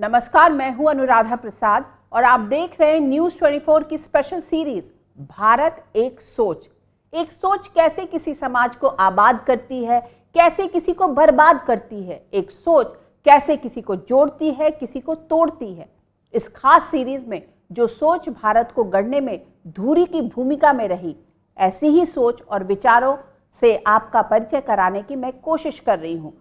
नमस्कार, मैं हूं अनुराधा प्रसाद और आप देख रहे हैं न्यूज़ 24 की स्पेशल सीरीज भारत एक सोच। एक सोच कैसे किसी समाज को आबाद करती है, कैसे किसी को बर्बाद करती है। एक सोच कैसे किसी को जोड़ती है, किसी को तोड़ती है। इस खास सीरीज में जो सोच भारत को गढ़ने में धुरी की भूमिका में रही, ऐसी ही सोच और विचारों से आपका परिचय कराने की मैं कोशिश कर रही हूं।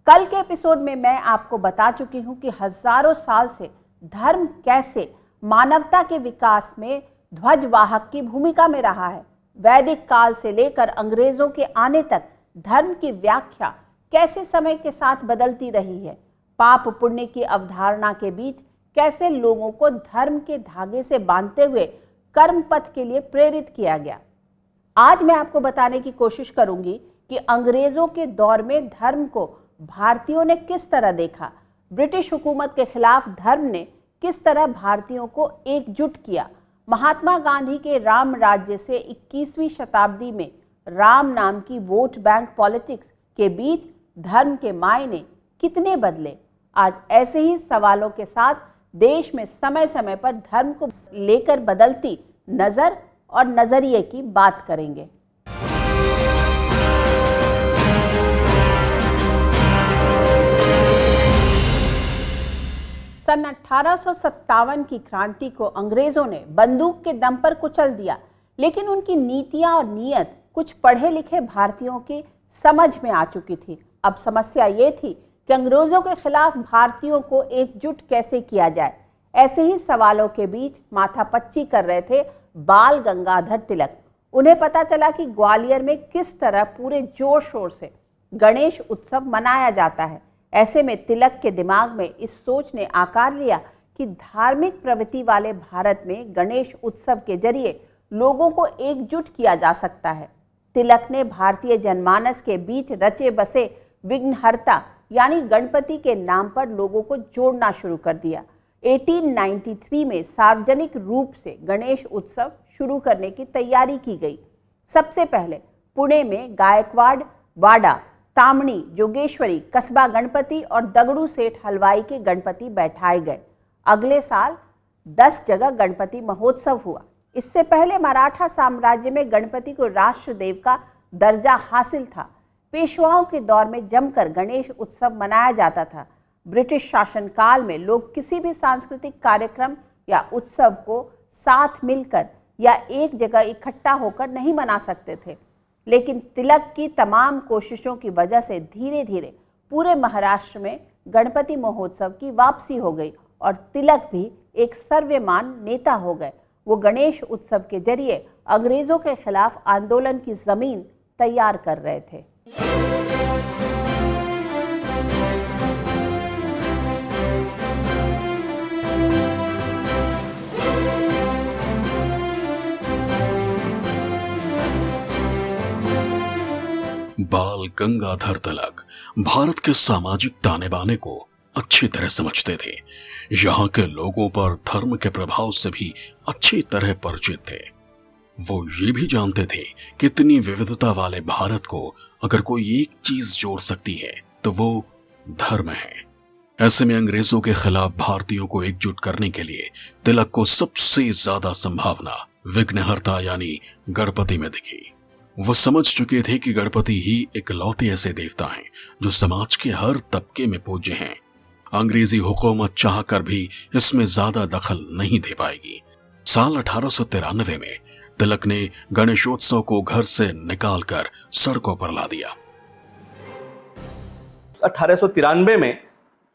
कल के एपिसोड में मैं आपको बता चुकी हूं कि हजारों साल से धर्म कैसे मानवता के विकास में ध्वजवाहक की भूमिका में रहा है। वैदिक काल से लेकर अंग्रेजों के आने तक धर्म की व्याख्या कैसे समय के साथ बदलती रही है। पाप पुण्य की अवधारणा के बीच कैसे लोगों को धर्म के धागे से बांधते हुए कर्म पथ के लिए प्रेरित किया गया। आज मैं आपको बताने की कोशिश करूंगी कि अंग्रेजों के दौर में धर्म को भारतीयों ने किस तरह देखा, ब्रिटिश हुकूमत के खिलाफ धर्म ने किस तरह भारतीयों को एकजुट किया। महात्मा गांधी के राम राज्य से 21वीं शताब्दी में राम नाम की वोट बैंक पॉलिटिक्स के बीच धर्म के मायने कितने बदले। आज ऐसे ही सवालों के साथ देश में समय समय पर धर्म को लेकर बदलती नज़र और नज़रिए की बात करेंगे। सन 1857 की क्रांति को अंग्रेजों ने बंदूक के दम पर कुचल दिया, लेकिन उनकी नीतियां और नीयत कुछ पढ़े लिखे भारतीयों की समझ में आ चुकी थी। अब समस्या ये थी कि अंग्रेजों के खिलाफ भारतीयों को एकजुट कैसे किया जाए। ऐसे ही सवालों के बीच माथापच्ची कर रहे थे बाल गंगाधर तिलक। उन्हें पता चला कि ग्वालियर में किस तरह पूरे जोर शोर से गणेश उत्सव मनाया जाता है। ऐसे में तिलक के दिमाग में इस सोच ने आकार लिया कि धार्मिक प्रवृत्ति वाले भारत में गणेश उत्सव के जरिए लोगों को एकजुट किया जा सकता है। तिलक ने भारतीय जनमानस के बीच रचे बसे विघ्नहर्ता यानी गणपति के नाम पर लोगों को जोड़ना शुरू कर दिया। 1893 में सार्वजनिक रूप से गणेश उत्सव शुरू करने की तैयारी की गई। सबसे पहले पुणे में गायकवाड़, वाड़ा, तामणी, जोगेश्वरी, कस्बा गणपति और दगड़ू सेठ हलवाई के गणपति बैठाए गए। अगले साल 10 जगह गणपति महोत्सव हुआ। इससे पहले मराठा साम्राज्य में गणपति को राष्ट्रदेव का दर्जा हासिल था। पेशवाओं के दौर में जमकर गणेश उत्सव मनाया जाता था। ब्रिटिश शासनकाल में लोग किसी भी सांस्कृतिक कार्यक्रम या उत्सव को साथ मिलकर या एक जगह इकट्ठा होकर नहीं मना सकते थे, लेकिन तिलक की तमाम कोशिशों की वजह से धीरे धीरे पूरे महाराष्ट्र में गणपति महोत्सव की वापसी हो गई और तिलक भी एक सर्वमान्य नेता हो गए। वो गणेश उत्सव के जरिए अंग्रेजों के खिलाफ आंदोलन की जमीन तैयार कर रहे थे। बाल गंगाधर तिलक भारत के सामाजिक ताने बाने को अच्छी तरह समझते थे। यहाँ के लोगों पर धर्म के प्रभाव से भी अच्छी तरह परिचित थे। वो ये भी जानते थे कि इतनी विविधता वाले भारत को अगर कोई एक चीज जोड़ सकती है तो वो धर्म है। ऐसे में अंग्रेजों के खिलाफ भारतीयों को एकजुट करने के लिए तिलक को सबसे ज्यादा संभावना विघ्नहर्ता यानी गणपति में दिखी। वो समझ चुके थे कि गणपति ही इकलौते ऐसे देवता हैं जो समाज के हर तबके में पूज्य हैं। अंग्रेजी हुकूमत चाहकर भी इसमें ज्यादा दखल नहीं दे पाएगी। साल 1893 में तिलक ने गणेशोत्सव को घर से निकालकर सड़कों पर ला दिया। 1893 में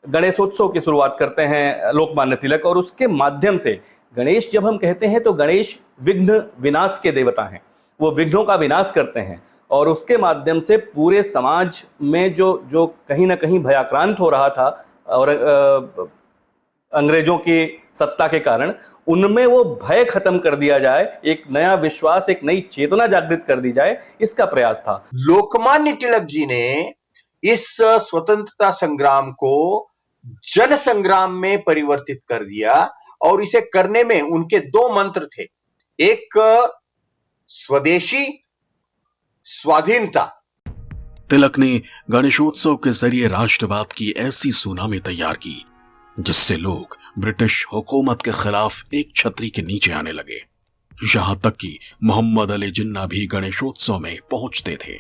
गणेशोत्सव की शुरुआत करते हैं लोकमान्य तिलक, और उसके माध्यम से गणेश, जब हम कहते हैं तो गणेश विघ्न विनाश के देवता हैं। वो विघ्नों का विनाश करते हैं और उसके माध्यम से पूरे समाज में जो कहीं ना कहीं भयाक्रांत हो रहा था और अंग्रेजों की सत्ता के कारण, उनमें वो भय खत्म कर दिया जाए, एक नया विश्वास, एक नई चेतना जागृत कर दी जाए, इसका प्रयास था। लोकमान्य तिलक जी ने इस स्वतंत्रता संग्राम को जन संग्राम में परिवर्तित कर दिया और इसे करने में उनके दो मंत्र थे, एक स्वदेशी, स्वाधीनता। तिलक ने गणेशोत्सव के जरिए राष्ट्रवाद की ऐसी सुनामी तैयार की जिससे लोग ब्रिटिश हुकूमत के खिलाफ एक छतरी के नीचे आने लगे। यहां तक कि मोहम्मद अली जिन्ना भी गणेशोत्सव में पहुंचते थे।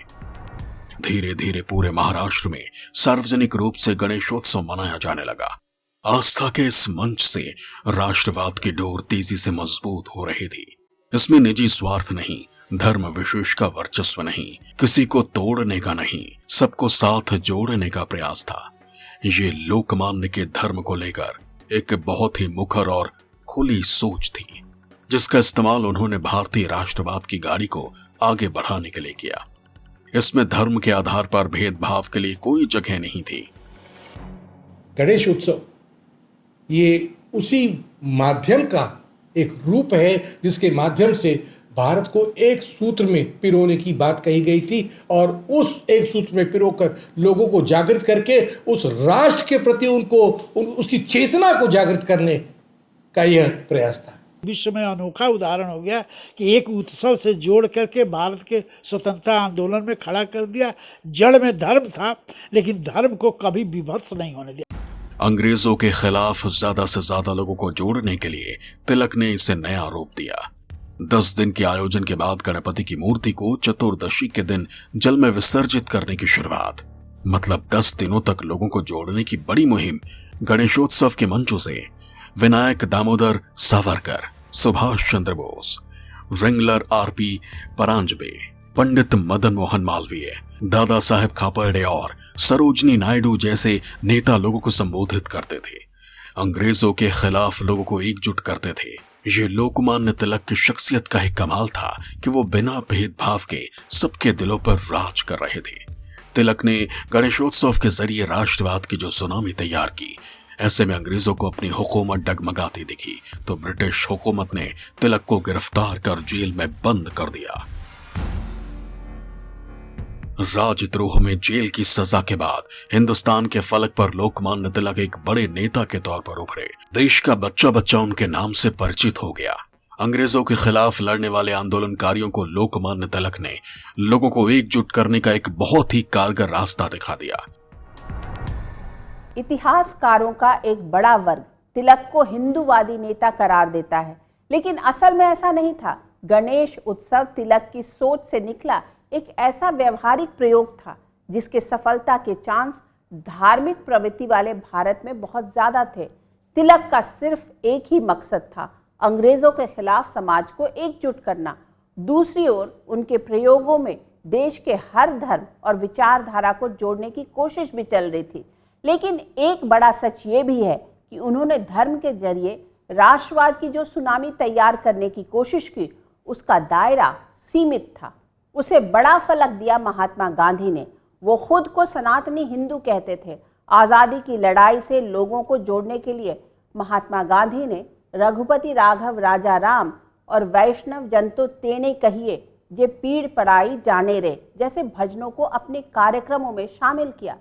धीरे धीरे पूरे महाराष्ट्र में सार्वजनिक रूप से गणेशोत्सव मनाया जाने लगा। आस्था के इस मंच से राष्ट्रवाद की डोर तेजी से मजबूत हो रही थी। इसमें निजी स्वार्थ नहीं, धर्म विशेष का वर्चस्व नहीं, किसी को तोड़ने का नहीं, सबको साथ जोड़ने का प्रयास था। ये लोकमान्य के धर्म को लेकर एक बहुत ही मुखर और खुली सोच थी, जिसका इस्तेमाल उन्होंने भारतीय राष्ट्रवाद की गाड़ी को आगे बढ़ाने के लिए किया। इसमें धर्म के आधार पर भेदभाव के लिए कोई जगह नहीं थी। गणेश उत्सव ये उसी माध्यम का एक रूप है जिसके माध्यम से भारत को एक सूत्र में पिरोने की बात कही गई थी, और उस एक सूत्र में पिरोकर लोगों को जागृत करके उस राष्ट्र के प्रति उसकी चेतना को जागृत करने का यह प्रयास था। विश्व में अनोखा उदाहरण हो गया कि एक उत्सव से जोड़ करके भारत के स्वतंत्रता आंदोलन में खड़ा कर दिया। जड़ में धर्म था, लेकिन धर्म को कभी विभत्स नहीं होने दिया। अंग्रेजों के खिलाफ ज्यादा से ज्यादा लोगों को जोड़ने के लिए तिलक ने इसे नया रूप दिया। 10 दिन के आयोजन के बाद गणपति की मूर्ति को चतुर्दशी के दिन जल में विसर्जित करने की शुरुआत, मतलब 10 दिनों तक लोगों को जोड़ने की बड़ी मुहिम गणेशोत्सव के मंचों से विनायक दामोदर सावरकर, सुभाष चंद्र बोस, रिंगलर आरपी परांजपे, पंडित मदन मोहन मालवीय, दादा साहेब खापर्डे और सरोजनी नायडू जैसे नेता लोगों को संबोधित करते थे। अंग्रेजों के खिलाफ लोगों को एकजुट करते थे। ये लोकमान्य तिलक की शख्सियत का ही कमाल था कि वो बिना भेदभाव के सबके दिलों पर राज कर रहे थे। तिलक ने गणेशोत्सव के जरिए राष्ट्रवाद की जो सुनामी तैयार की, ऐसे में अंग्रेजों को अपनी हुकूमत डगमगाती दिखी तो ब्रिटिश हुकूमत ने तिलक को गिरफ्तार कर जेल में बंद कर दिया। राजद्रोह में जेल की सजा के बाद हिंदुस्तान के फलक पर लोकमान्य तिलक एक बड़े नेता के तौर पर उभरे। देश का बच्चा बच्चा उनके नाम से परिचित हो गया। अंग्रेजों के खिलाफ लड़ने वाले आंदोलनकारियों को लोकमान्य तिलक ने लोगों को एकजुट करने का एक बहुत ही कारगर रास्ता दिखा दिया। इतिहासकारों का एक बड़ा वर्ग तिलक को हिंदूवादी नेता करार देता है, लेकिन असल में ऐसा नहीं था। गणेश उत्सव तिलक की सोच से निकला एक ऐसा व्यवहारिक प्रयोग था जिसके सफलता के चांस धार्मिक प्रवृत्ति वाले भारत में बहुत ज्यादा थे। तिलक का सिर्फ एक ही मकसद था, अंग्रेजों के खिलाफ समाज को एकजुट करना। दूसरी ओर उनके प्रयोगों में देश के हर धर्म और विचारधारा को जोड़ने की कोशिश भी चल रही थी। लेकिन एक बड़ा सच ये भी है कि उन्होंने धर्म के जरिए राष्ट्रवाद की जो सुनामी तैयार करने की कोशिश की, उसका दायरा सीमित था। उसे बड़ा फलक दिया महात्मा गांधी ने। वो खुद को सनातनी हिंदू कहते थे। आज़ादी की लड़ाई से लोगों को जोड़ने के लिए महात्मा गांधी ने रघुपति राघव राजा राम और वैष्णव जन तो तेने कहिए जे पीड़ पड़ाई जाने रे जैसे भजनों को अपने कार्यक्रमों में शामिल किया।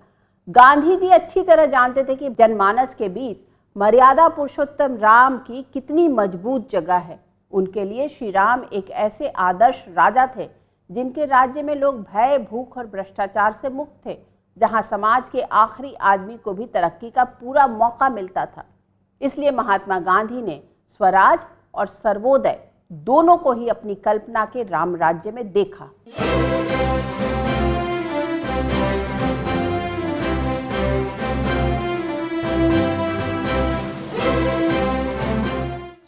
गांधी जी अच्छी तरह जानते थे कि जनमानस के बीच मर्यादा पुरुषोत्तम राम की कितनी मजबूत जगह है। उनके लिए श्री राम एक ऐसे आदर्श राजा थे जिनके राज्य में लोग भय, भूख और भ्रष्टाचार से मुक्त थे, जहां समाज के आखिरी आदमी को भी तरक्की का पूरा मौका मिलता था। इसलिए महात्मा गांधी ने स्वराज और सर्वोदय दोनों को ही अपनी कल्पना के राम राज्य में देखा।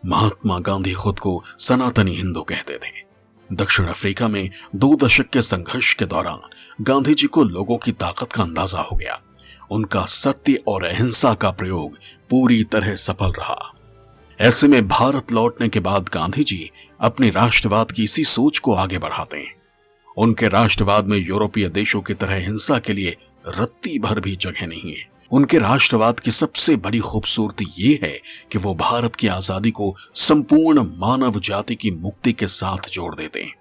महात्मा गांधी खुद को सनातनी हिंदू कहते थे। दक्षिण अफ्रीका में 2 दशक के संघर्ष के दौरान गांधी जी को लोगों की ताकत का अंदाजा हो गया। उनका सत्य और अहिंसा का प्रयोग पूरी तरह सफल रहा। ऐसे में भारत लौटने के बाद गांधी जी अपनी राष्ट्रवाद की इसी सोच को आगे बढ़ाते हैं। उनके राष्ट्रवाद में यूरोपीय देशों की तरह हिंसा के लिए रत्ती भर भी जगह नहीं है। उनके राष्ट्रवाद की सबसे बड़ी खूबसूरती ये है कि वो भारत की आजादी को संपूर्ण मानव जाति की मुक्ति के साथ जोड़ देते हैं।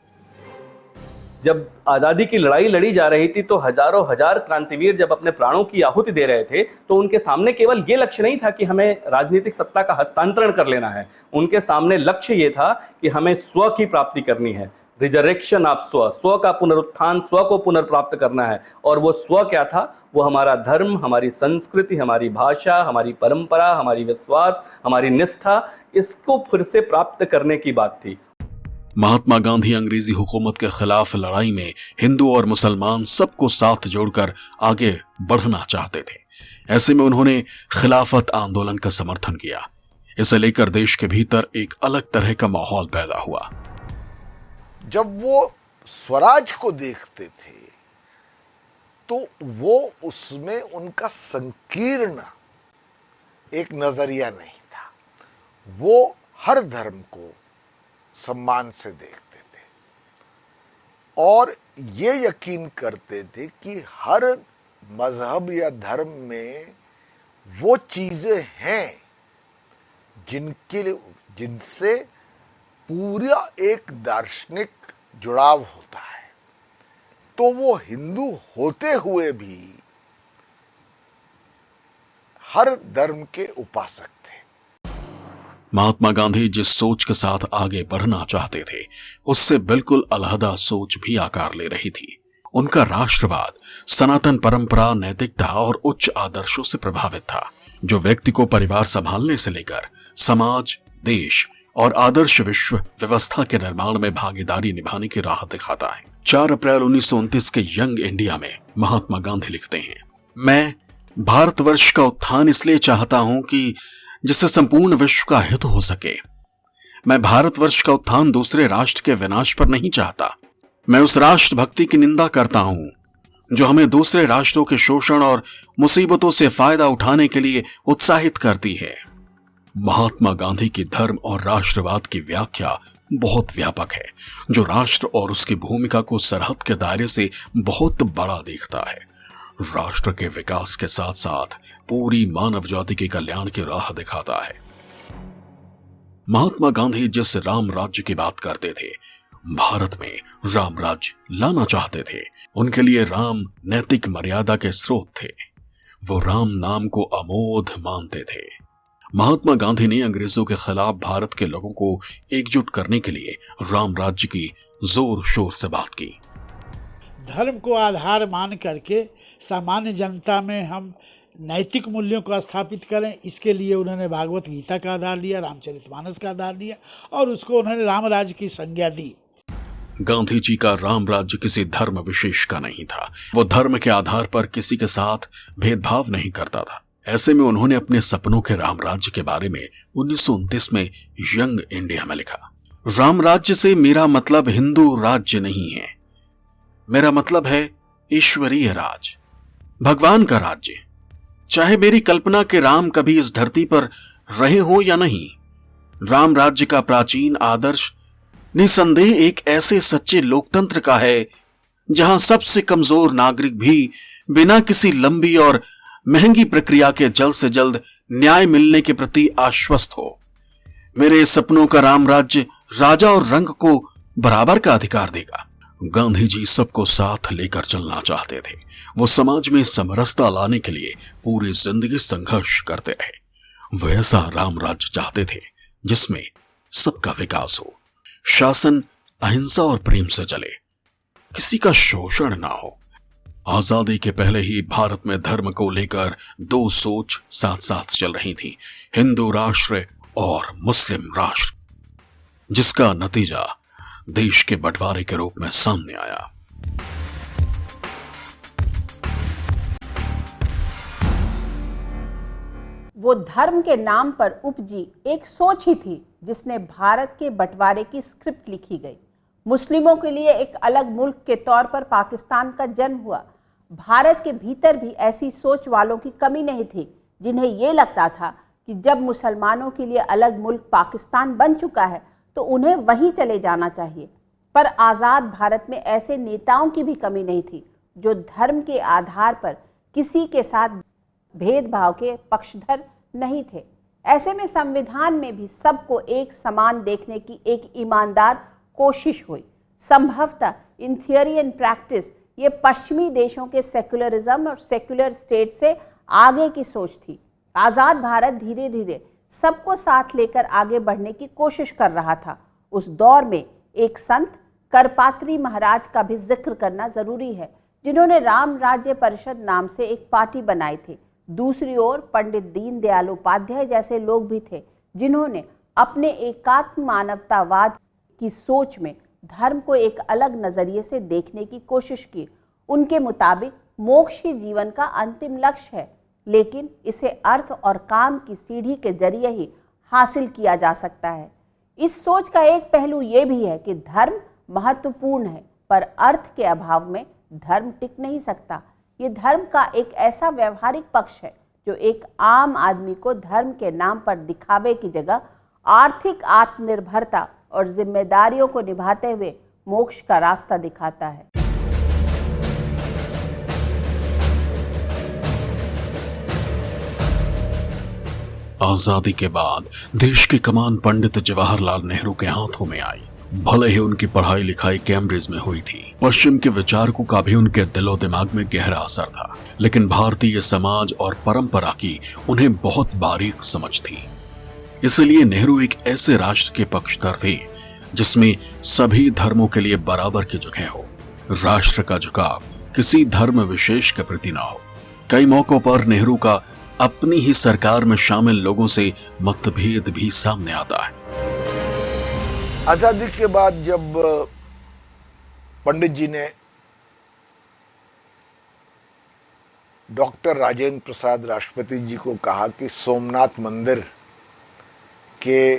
जब आजादी की लड़ाई लड़ी जा रही थी तो हजारों हजार क्रांतिवीर जब अपने प्राणों की आहुति दे रहे थे तो उनके सामने केवल ये लक्ष्य नहीं था कि हमें राजनीतिक सत्ता का हस्तांतरण कर लेना है। उनके सामने लक्ष्य ये था कि हमें स्व की प्राप्ति करनी है, रिजरेक्शन ऑफ स्व, स्व का पुनरुत्थान, स्व को पुनर्प्राप्त करना है। और वो स्व क्या था? वो हमारा धर्म, हमारी संस्कृति, हमारी भाषा, हमारी परंपरा, हमारी विश्वास, हमारी निष्ठा, इसको फिर से प्राप्त करने की बात थी। महात्मा गांधी अंग्रेजी हुकूमत के खिलाफ लड़ाई में हिंदू और मुसलमान सबको साथ जोड़कर आगे बढ़ना चाहते थे। ऐसे में उन्होंने खिलाफत आंदोलन का समर्थन किया। इसे लेकर देश के भीतर एक अलग तरह का माहौल पैदा हुआ। जब वो स्वराज को देखते थे तो वो उसमें उनका संकीर्ण एक नजरिया नहीं था। वो हर धर्म को सम्मान से देखते थे और ये यकीन करते थे कि हर मजहब या धर्म में वो चीजें हैं जिनसे पूरा एक दार्शनिक जुड़ाव होता है। तो वो हिंदू होते हुए भी हर धर्म के उपासक थे। महात्मा गांधी जिस सोच के साथ आगे बढ़ना चाहते थे उससे बिल्कुल अलहदा सोच भी आकार ले रही थी। उनका राष्ट्रवाद सनातन परंपरा, नैतिकता और उच्च आदर्शों से प्रभावित था, जो व्यक्ति को परिवार संभालने से लेकर समाज, देश और आदर्श विश्व व्यवस्था के निर्माण में भागीदारी निभाने की राह दिखाता है। 4 अप्रैल 1929 के यंग इंडिया में महात्मा गांधी लिखते हैं, मैं भारतवर्ष का उत्थान इसलिए चाहता हूं कि जिससे संपूर्ण विश्व का हित हो सके। मैं भारतवर्ष का उत्थान दूसरे राष्ट्र के विनाश पर नहीं चाहता। मैं उस राष्ट्र भक्ति की निंदा करता हूं जो हमें दूसरे राष्ट्रों के शोषण और मुसीबतों से फायदा उठाने के लिए उत्साहित करती है। महात्मा गांधी की धर्म और राष्ट्रवाद की व्याख्या बहुत व्यापक है, जो राष्ट्र और उसकी भूमिका को सरहद के दायरे से बहुत बड़ा देखता है। राष्ट्र के विकास के साथ साथ पूरी मानव जाति के कल्याण की राह दिखाता है। महात्मा गांधी जिस राम राज्य की बात करते थे, भारत में राम राज्य लाना चाहते थे। उनके लिए राम नैतिक मर्यादा के स्रोत थे। वो राम नाम को अमोघ मानते थे। महात्मा गांधी ने अंग्रेजों के खिलाफ भारत के लोगों को एकजुट करने के लिए राम राज्य की जोर शोर से बात की। धर्म को आधार मान करके सामान्य जनता में हम नैतिक मूल्यों को स्थापित करें, इसके लिए उन्होंने भागवत गीता का आधार लिया, रामचरितमानस का आधार लिया और उसको उन्होंने राम राज्य की संज्ञा दी। गांधी जी का राम राज्य किसी धर्म विशेष का नहीं था। वो धर्म के आधार पर किसी के साथ भेदभाव नहीं करता था। ऐसे में उन्होंने अपने सपनों के राम राज्य के बारे में 1929 में यंग इंडिया में लिखा, राम राज्य से मेरा मतलब हिंदू राज्य नहीं है, मेरा मतलब है ईश्वरीय राज, भगवान का राज्य। चाहे मेरी कल्पना के राम कभी इस धरती पर रहे हो या नहीं, राम राज्य का प्राचीन आदर्श निसंदेह एक ऐसे सच्चे लोकतंत्र का है जहां सबसे कमजोर नागरिक भी बिना किसी लंबी और महंगी प्रक्रिया के जल्द से जल्द न्याय मिलने के प्रति आश्वस्त हो। मेरे सपनों का राम राज्य राजा और रंग को बराबर का अधिकार देगा। गांधी जी सबको साथ लेकर चलना चाहते थे। वो समाज में समरसता लाने के लिए पूरी जिंदगी संघर्ष करते रहे। वो ऐसा राम राज्य चाहते थे जिसमें सबका विकास हो, शासन अहिंसा और प्रेम से चले, किसी का शोषण ना हो। आजादी के पहले ही भारत में धर्म को लेकर 2 सोच साथ साथ चल रही थी, हिंदू राष्ट्र और मुस्लिम राष्ट्र, जिसका नतीजा देश के बंटवारे के रूप में सामने आया। वो धर्म के नाम पर उपजी एक सोच ही थी जिसने भारत के बंटवारे की स्क्रिप्ट लिखी गई। मुस्लिमों के लिए एक अलग मुल्क के तौर पर पाकिस्तान का जन्म हुआ। भारत के भीतर भी ऐसी सोच वालों की कमी नहीं थी जिन्हें ये लगता था कि जब मुसलमानों के लिए अलग मुल्क पाकिस्तान बन चुका है तो उन्हें वहीं चले जाना चाहिए। पर आज़ाद भारत में ऐसे नेताओं की भी कमी नहीं थी जो धर्म के आधार पर किसी के साथ भेदभाव के पक्षधर नहीं थे। ऐसे में संविधान में भी सबको एक समान देखने की एक ईमानदार कोशिश हुई। संभवतः इन थियोरी एंड प्रैक्टिस ये पश्चिमी देशों के सेक्युलरिज्म और सेक्युलर स्टेट से आगे की सोच थी। आज़ाद भारत धीरे धीरे सबको साथ लेकर आगे बढ़ने की कोशिश कर रहा था। उस दौर में एक संत करपात्री महाराज का भी जिक्र करना जरूरी है, जिन्होंने राम राज्य परिषद नाम से एक पार्टी बनाई थी। दूसरी ओर पंडित दीनदयाल उपाध्याय जैसे लोग भी थे, जिन्होंने अपने एकात्म मानवतावाद की सोच में धर्म को एक अलग नजरिए से देखने की कोशिश की। उनके मुताबिक मोक्ष ही जीवन का अंतिम लक्ष्य है, लेकिन इसे अर्थ और काम की सीढ़ी के जरिए ही हासिल किया जा सकता है। इस सोच का एक पहलू ये भी है कि धर्म महत्वपूर्ण है, पर अर्थ के अभाव में धर्म टिक नहीं सकता। ये धर्म का एक ऐसा व्यवहारिक पक्ष है जो एक आम आदमी को धर्म के नाम पर दिखावे की जगह आर्थिक आत्मनिर्भरता और जिम्मेदारियों को निभाते हुए मोक्ष का रास्ता दिखाता है। आजादी के बाद देश की कमान पंडित जवाहरलाल नेहरू के हाथों में आई। भले ही उनकी पढ़ाई लिखाई कैम्ब्रिज में हुई थी, पश्चिम के विचारकों का भी उनके दिलो दिमाग में गहरा असर था, लेकिन भारतीय समाज और परंपरा की उन्हें बहुत बारीक समझ थी। इसलिए नेहरू एक ऐसे राष्ट्र के पक्षधर थे जिसमें सभी धर्मों के लिए बराबर की जगह हो, राष्ट्र का झुकाव किसी धर्म विशेष के प्रति न हो। कई मौकों पर नेहरू का अपनी ही सरकार में शामिल लोगों से मतभेद भी सामने आता है। आजादी के बाद जब पंडित जी ने डॉक्टर राजेंद्र प्रसाद राष्ट्रपति जी को कहा कि सोमनाथ मंदिर के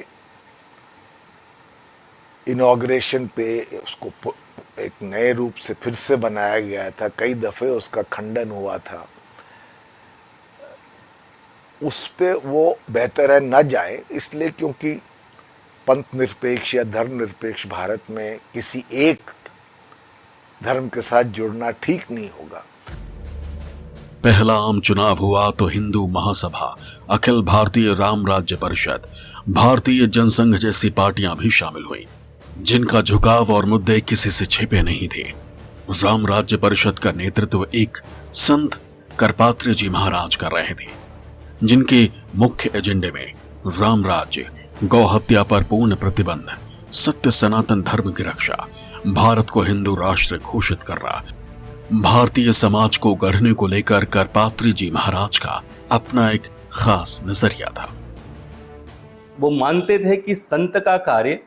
इनॉग्रेशन पे उसको एक नए रूप से फिर से बनाया गया था, कई दफे उसका खंडन हुआ था, उस पे वो बेहतर है न जाए, इसलिए क्योंकि पंथ निरपेक्ष या धर्म निरपेक्ष भारत में किसी एक धर्म के साथ जुड़ना ठीक नहीं होगा। पहला आम चुनाव हुआ तो हिंदू महासभा, अखिल भारतीय राम राज्य परिषद, भारतीय जनसंघ जैसी पार्टियां भी शामिल हुई, जिनका झुकाव और मुद्दे किसी से छिपे नहीं थे। राम राज्य परिषद का नेतृत्व एक संत करपात्री जी महाराज कर रहे थे, जिनके मुख्य एजेंडे में राम राज्य, गौ हत्या पर पूर्ण प्रतिबंध, सत्य सनातन धर्म की रक्षा, भारत को हिंदू राष्ट्र घोषित करना, भारतीय समाज को गढ़ने को लेकर करपात्री जी महाराज का अपना एक खास नजरिया था। वो मानते थे कि संत का कार्य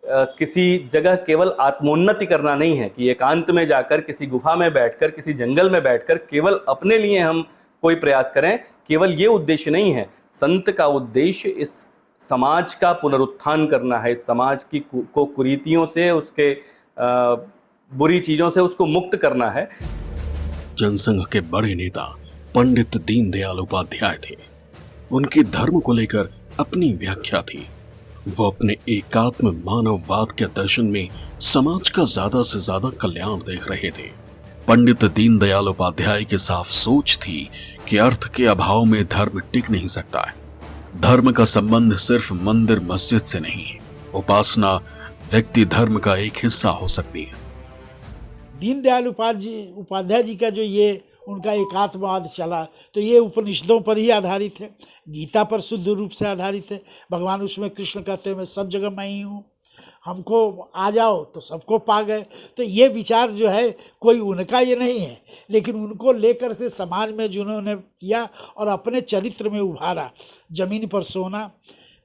किसी जगह केवल आत्मोन्नति करना नहीं है, कि एकांत में जाकर किसी गुफा में बैठकर, किसी जंगल में बैठकर केवल अपने लिए हम कोई प्रयास करें, केवल ये उद्देश्य नहीं है। संत का उद्देश्य इस समाज का पुनरुत्थान करना है, इस समाज की को कुरीतियों से, उसके बुरी चीजों से उसको मुक्त करना है। जनसंघ के बड़े नेता पंडित दीनदयाल उपाध्याय थे। उनकी धर्म को लेकर अपनी व्याख्या थी। वो अपने एकात्म मानववाद के दर्शन में समाज का ज्यादा से ज्यादा कल्याण देख रहे थे। पंडित दीनदयाल उपाध्याय की साफ सोच थी कि अर्थ के अभाव में धर्म टिक नहीं सकता है। धर्म का संबंध सिर्फ मंदिर मस्जिद से नहीं है, उपासना व्यक्ति धर्म का एक हिस्सा हो सकती है। दीनदयाल उपाध्याय जी का जो ये उनका एकात्मवाद चला, तो ये उपनिषदों पर ही आधारित है, गीता पर शुद्ध रूप से आधारित है। भगवान उसमें कृष्ण कहते हैं मैं सब जगह मैं ही हूँ, हमको आ जाओ तो सबको पा गए। तो ये विचार जो है कोई उनका ये नहीं है, लेकिन उनको लेकर के समाज में जिन्होंने किया और अपने चरित्र में उभारा, जमीन पर सोना,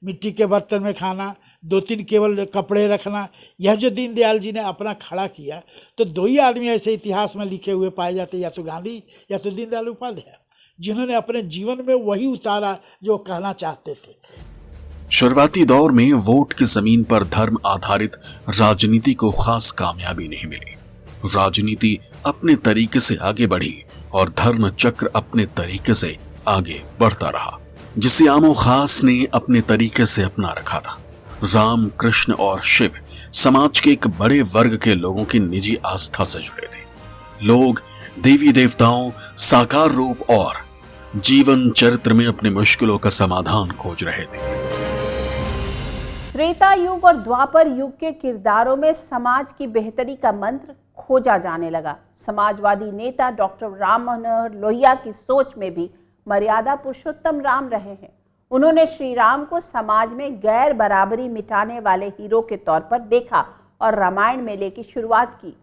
मिट्टी के बर्तन में खाना, 2-3 केवल कपड़े रखना, यह जो दीनदयाल जी ने अपना खड़ा किया, तो 2 ही आदमी ऐसे इतिहास में लिखे हुए पाए जाते, या तो गांधी या तो दीनदयाल उपाध्याय, जिन्होंने अपने जीवन में वही उतारा जो कहना चाहते थे। शुरुआती दौर में वोट की जमीन पर धर्म आधारित राजनीति को खास कामयाबी नहीं मिली। राजनीति अपने तरीके से आगे बढ़ी और धर्म चक्र अपने तरीके से आगे बढ़ता रहा, जिसे आमो खास ने अपने तरीके से अपना रखा था। राम, कृष्ण और शिव समाज के एक बड़े वर्ग के लोगों की निजी आस्था से जुड़े थे। लोग देवी देवताओं, साकार रूप और जीवन चरित्र में अपनी मुश्किलों का समाधान खोज रहे थे। त्रेता युग और द्वापर युग के किरदारों में समाज की बेहतरी का मंत्र खोजा जाने लगा। समाजवादी नेता डॉक्टर राम मनोहर लोहिया की सोच में भी मर्यादा पुरुषोत्तम राम रहे हैं। उन्होंने श्री राम को समाज में गैर बराबरी मिटाने वाले हीरो के तौर पर देखा और रामायण मेले की शुरुआत की।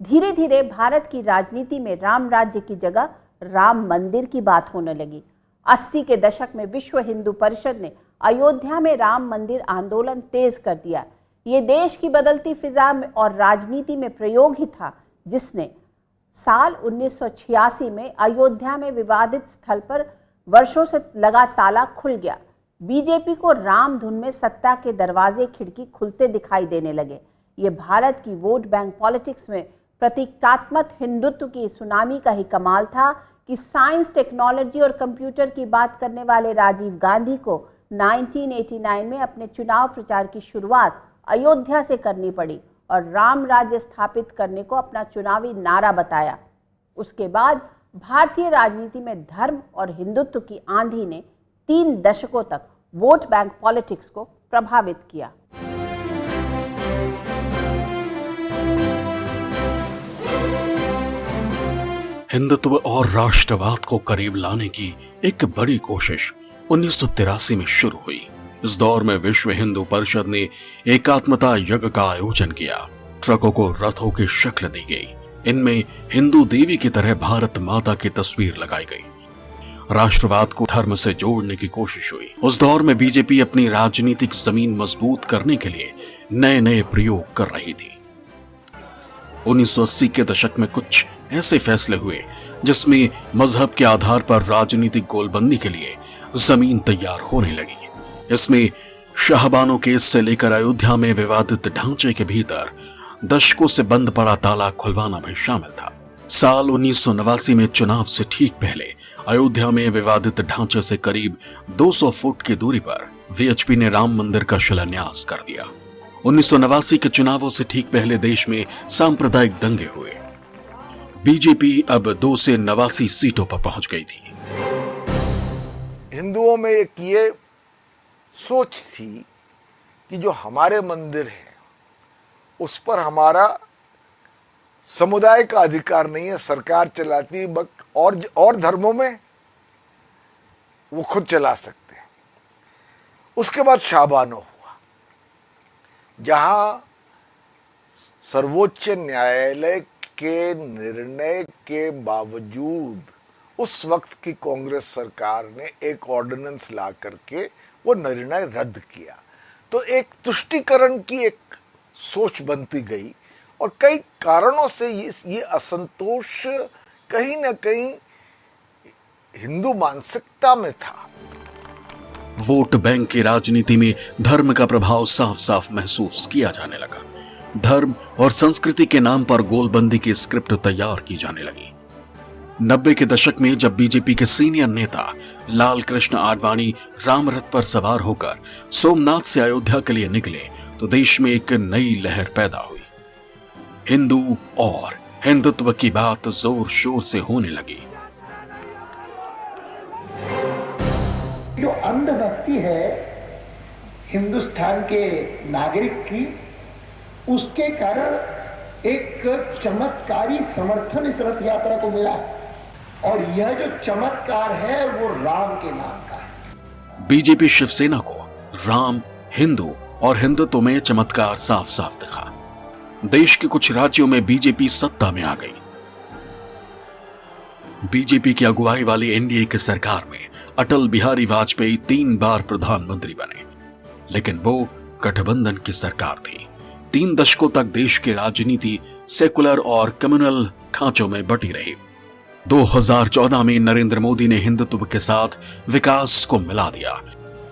धीरे धीरे भारत की राजनीति में राम राज्य की जगह राम मंदिर की बात होने लगी। 80 के दशक में विश्व हिंदू परिषद ने अयोध्या में राम मंदिर आंदोलन तेज कर दिया। ये देश की बदलती फिजा और राजनीति में प्रयोग ही था जिसने साल 1986 में अयोध्या में विवादित स्थल पर वर्षों से लगा ताला खुल गया। बीजेपी को राम धुन में सत्ता के दरवाजे खिड़की खुलते दिखाई देने लगे। ये भारत की वोट बैंक पॉलिटिक्स में प्रतीकात्मक हिंदुत्व की सुनामी का ही कमाल था कि साइंस, टेक्नोलॉजी और कंप्यूटर की बात करने वाले राजीव गांधी को 1989 में अपने चुनाव प्रचार की शुरुआत अयोध्या से करनी पड़ी और राम राज्य स्थापित करने को अपना चुनावी नारा बताया। उसके बाद भारतीय राजनीति में धर्म और हिंदुत्व की आंधी ने 3 दशकों तक वोट बैंक पॉलिटिक्स को प्रभावित किया। हिंदुत्व और राष्ट्रवाद को करीब लाने की एक बड़ी कोशिश 1983 में शुरू हुई। इस दौर में विश्व हिंदू परिषद ने एकात्मता यज्ञ का आयोजन किया। ट्रकों को रथों की शक्ल दी गई। इनमें हिंदू देवी की तरह भारत माता की तस्वीर लगाई गई। राष्ट्रवाद को धर्म से जोड़ने की कोशिश हुई। उस दौर में बीजेपी अपनी राजनीतिक जमीन मजबूत करने के लिए नए नए प्रयोग कर रही थी। 1980 के दशक में कुछ ऐसे फैसले हुए जिसमें मजहब के आधार पर राजनीतिक गोलबंदी के लिए जमीन तैयार होने लगी। इसमें शाहबानो केस से लेकर अयोध्या में विवादित ढांचे के भीतर दशकों से बंद पड़ा ताला खुलवाना भी शामिल था। साल 1989 में चुनाव से ठीक पहले अयोध्या में विवादित ढांचे से करीब 200 फुट की दूरी पर वीएचपी ने राम मंदिर का शिलान्यास कर दिया। 1989 के चुनावों से ठीक पहले देश में सांप्रदायिक दंगे हुए। बीजेपी अब 2 से 89 सीटों पर पहुंच गई थी। हिंदुओं में एक ये सोच थी कि जो हमारे मंदिर है उस पर हमारा समुदाय का अधिकार नहीं है, सरकार चलाती है, बट और धर्मों में वो खुद चला सकते हैं। उसके बाद शाहबानो हुआ, जहां सर्वोच्च न्यायालय के निर्णय के बावजूद उस वक्त की कांग्रेस सरकार ने एक ऑर्डिनेंस ला करके वो निर्णय रद्द किया। तो एक तुष्टीकरण की एक सोच बनती गई और कई कारणों से ये असंतोष कहीं ना कहीं हिंदू मानसिकता में था। वोट बैंक की राजनीति में धर्म का प्रभाव साफ साफ महसूस किया जाने लगा। धर्म और संस्कृति के नाम पर गोलबंदी की स्क्रिप्ट तैयार की जाने लगी। 90 के दशक में जब बीजेपी के सीनियर नेता लाल कृष्ण आडवाणी रामरथ पर सवार होकर सोमनाथ से अयोध्या के लिए निकले तो देश में एक नई लहर पैदा हुई। हिंदू और हिंदुत्व की बात जोर शोर से होने लगी। जो अंधभक्ति है हिंदुस्तान के नागरिक की, उसके कारण एक चमत्कारी समर्थन इस रथ यात्रा को मिला और यह जो चमत्कार है वो राम के नाम का है। बीजेपी शिवसेना को राम, हिंदू और हिंदुत्व में चमत्कार साफ साफ दिखा। देश के कुछ राज्यों में बीजेपी सत्ता में आ गई। बीजेपी की अगुवाई वाली एनडीए की सरकार में अटल बिहारी वाजपेयी 3 बार प्रधानमंत्री बने, लेकिन वो गठबंधन की सरकार थी। 3 दशकों तक देश की राजनीति सेकुलर और कम्युनल खांचों में बटी रही। 2014 में नरेंद्र मोदी ने हिंदुत्व के साथ विकास को मिला दिया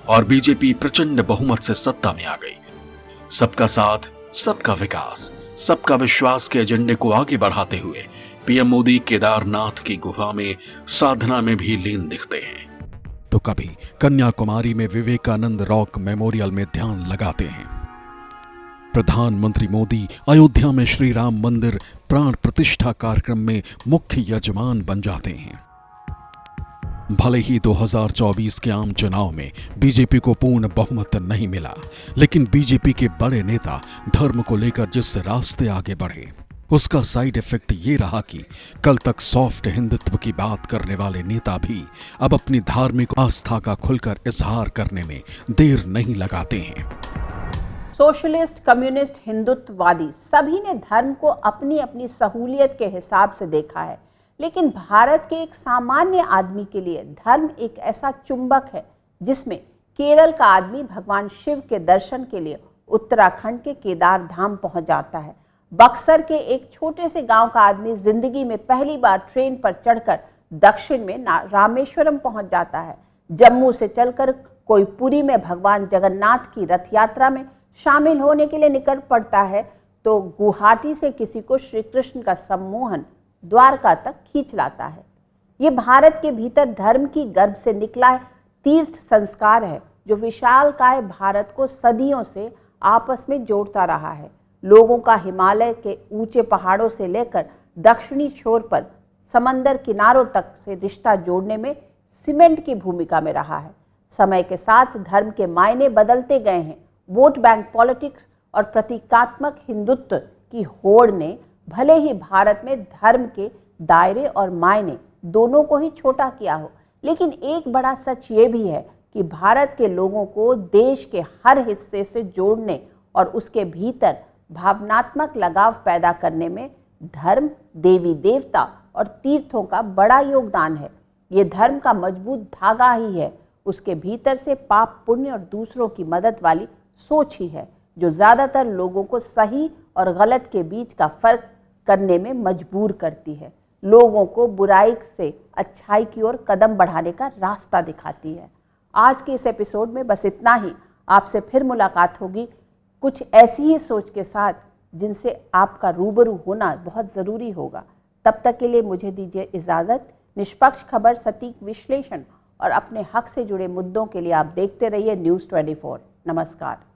और बीजेपी प्रचंड बहुमत से सत्ता में आ गई। सबका साथ, सबका विकास, सबका विश्वास के एजेंडे को आगे बढ़ाते हुए पीएम मोदी केदारनाथ की गुफा में साधना में भी लीन दिखते हैं, तो कभी कन्याकुमारी में विवेकानंद रॉक मेमोरियल में ध्यान लगाते हैं। प्रधानमंत्री मोदी अयोध्या में श्री राम मंदिर प्राण प्रतिष्ठा कार्यक्रम में मुख्य यजमान बन जाते हैं। भले ही 2024 के आम चुनाव में बीजेपी को पूर्ण बहुमत नहीं मिला, लेकिन बीजेपी के बड़े नेता धर्म को लेकर जिस रास्ते आगे बढ़े उसका साइड इफेक्ट ये रहा कि कल तक सॉफ्ट हिंदुत्व की बात करने वाले नेता भी अब अपनी धार्मिक आस्था का खुलकर इजहार करने में देर नहीं लगाते हैं। सोशलिस्ट, कम्युनिस्ट, हिंदुत्ववादी सभी ने धर्म को अपनी अपनी सहूलियत के हिसाब से देखा है, लेकिन भारत के एक सामान्य आदमी के लिए धर्म एक ऐसा चुंबक है जिसमें केरल का आदमी भगवान शिव के दर्शन के लिए उत्तराखंड के केदार धाम पहुंच जाता है। बक्सर के एक छोटे से गांव का आदमी जिंदगी में पहली बार ट्रेन पर चढ़कर दक्षिण में रामेश्वरम पहुंच जाता है। जम्मू से चलकर कोई पुरी में भगवान जगन्नाथ की रथ यात्रा में शामिल होने के लिए निकल पड़ता है, तो गुवाहाटी से किसी को श्री कृष्ण का सम्मोहन द्वारका तक खींच लाता है। ये भारत के भीतर धर्म की गर्भ से निकला तीर्थ संस्कार है जो विशालकाय भारत को सदियों से आपस में जोड़ता रहा है। लोगों का हिमालय के ऊंचे पहाड़ों से लेकर दक्षिणी छोर पर समंदर किनारों तक से रिश्ता जोड़ने में सीमेंट की भूमिका में रहा है। समय के साथ धर्म के मायने बदलते गए हैं। वोट बैंक पॉलिटिक्स और प्रतीकात्मक हिंदुत्व की होड़ ने भले ही भारत में धर्म के दायरे और मायने दोनों को ही छोटा किया हो, लेकिन एक बड़ा सच ये भी है कि भारत के लोगों को देश के हर हिस्से से जोड़ने और उसके भीतर भावनात्मक लगाव पैदा करने में धर्म, देवी देवता और तीर्थों का बड़ा योगदान है। ये धर्म का मजबूत धागा ही है, उसके भीतर से पाप, पुण्य और दूसरों की मदद वाली सोच ही है जो ज़्यादातर लोगों को सही और गलत के बीच का फर्क करने में मजबूर करती है, लोगों को बुराई से अच्छाई की ओर कदम बढ़ाने का रास्ता दिखाती है। आज के इस एपिसोड में बस इतना ही। आपसे फिर मुलाकात होगी कुछ ऐसी ही सोच के साथ जिनसे आपका रूबरू होना बहुत ज़रूरी होगा। तब तक के लिए मुझे दीजिए इजाज़त। निष्पक्ष खबर, सटीक विश्लेषण और अपने हक से जुड़े मुद्दों के लिए आप देखते रहिए न्यूज़ 24। नमस्कार।